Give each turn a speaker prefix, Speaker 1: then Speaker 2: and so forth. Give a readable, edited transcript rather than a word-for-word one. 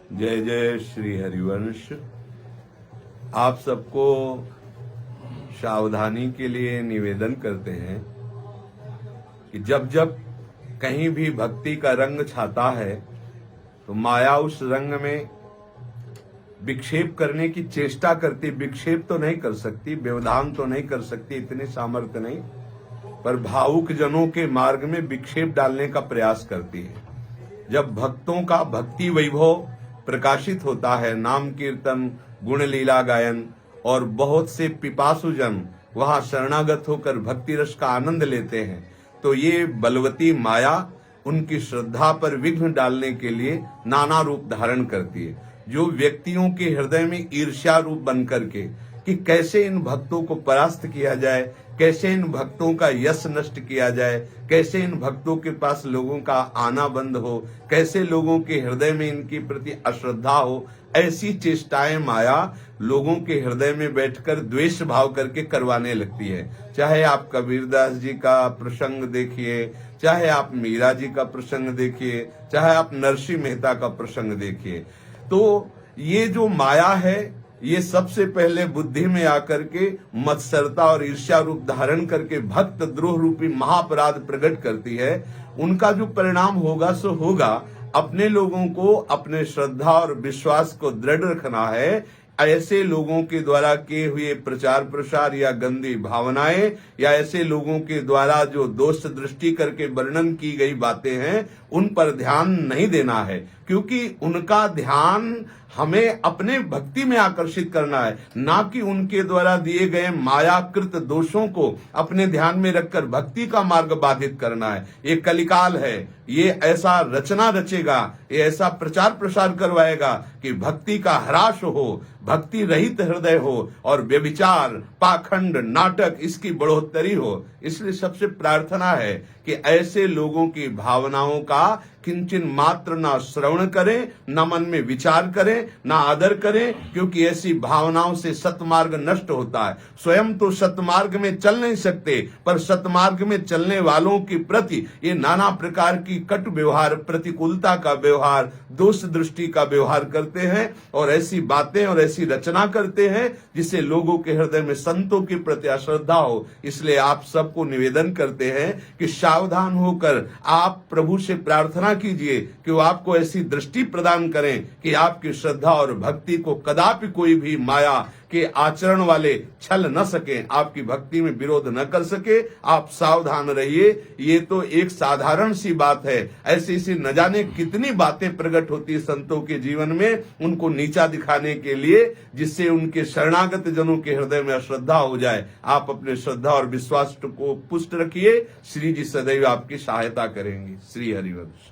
Speaker 1: जय जय श्री हरिवंश। आप सबको सावधानी के लिए निवेदन करते हैं कि जब जब कहीं भी भक्ति का रंग छाता है तो माया उस रंग में विक्षेप करने की चेष्टा करती। विक्षेप तो नहीं कर सकती, व्यवधान तो नहीं कर सकती, इतनी सामर्थ्य नहीं, पर भावुक जनों के मार्ग में विक्षेप डालने का प्रयास करती है। जब भक्तों का भक्ति वैभव प्रकाशित होता है, नाम कीर्तन गुण लीला गायन, और बहुत से पिपासुजन वहां शरणागत होकर भक्ति रस का आनंद लेते हैं, तो ये बलवती माया उनकी श्रद्धा पर विघ्न डालने के लिए नाना रूप धारण करती है। जो व्यक्तियों के हृदय में ईर्ष्या रूप बन करके कि कैसे इन भक्तों को परास्त किया जाए, कैसे इन भक्तों का यश नष्ट किया जाए, कैसे इन भक्तों के पास लोगों का आना बंद हो, कैसे लोगों के हृदय में इनकी प्रति अश्रद्धा हो, ऐसी चेष्टाएं माया लोगों के हृदय में बैठकर द्वेष भाव करके करवाने लगती है। चाहे आप कबीरदास जी का प्रसंग देखिए, चाहे आप मीरा जी का प्रसंग देखिए, चाहे आप नरसिंह मेहता का प्रसंग देखिए, तो ये जो माया है ये सबसे पहले बुद्धि में आकर के मत्सरता और ईर्ष्या रूप धारण करके भक्त द्रोह रूपी महापराध प्रकट करती है। उनका जो परिणाम होगा सो होगा। अपने लोगों को अपने श्रद्धा और विश्वास को दृढ़ रखना है। ऐसे लोगों के द्वारा किए हुए प्रचार प्रसार या गंदी भावनाएं या ऐसे लोगों के द्वारा जो दोष दृष्टि करके वर्णन की गई बातें हैं, उन पर ध्यान नहीं देना है, क्योंकि उनका ध्यान हमें अपने भक्ति में आकर्षित करना है, ना कि उनके द्वारा दिए गए मायाकृत दोषों को अपने ध्यान में रखकर भक्ति का मार्ग बाधित करना है। ये कलिकाल है, ये ऐसा रचना रचेगा, ये ऐसा प्रचार प्रसार करवाएगा कि भक्ति का ह्रास हो, भक्ति रहित हृदय हो और व्यभिचार, पाखंड, नाटक इसकी बढ़ोतरी हो। इसलिए सबसे प्रार्थना है कि ऐसे लोगों की भावनाओं का किंचन मात्र ना श्रवण करें, ना मन में विचार करें, ना आदर करें, क्योंकि ऐसी भावनाओं से सतमार्ग नष्ट होता है। स्वयं तो सतमार्ग में चल नहीं सकते, पर सतमार्ग में चलने वालों के प्रति ये नाना प्रकार की कटु व्यवहार, प्रतिकूलता का व्यवहार, दोष दृष्टि का व्यवहार करते हैं और ऐसी बातें और ऐसी रचना करते हैं जिससे लोगों के हृदय में संतों के प्रति अश्रद्धा हो। इसलिए आप सबको निवेदन करते हैं कि सावधान होकर आप प्रभु से प्रार्थना कीजिए कि वो आपको ऐसी दृष्टि प्रदान करें कि आपकी श्रद्धा और भक्ति को कदापि कोई भी माया के आचरण वाले छल न सके, आपकी भक्ति में विरोध न कर सके। आप सावधान रहिए। ये तो एक साधारण सी बात है, ऐसी न जाने कितनी बातें प्रकट होती संतों के जीवन में उनको नीचा दिखाने के लिए, जिससे उनके शरणागत जनों के हृदय में अश्रद्धा हो जाए। आप अपने श्रद्धा और विश्वास को पुष्ट रखिए। श्री जी सदैव आपकी सहायता करेंगे। श्री हरिवंश।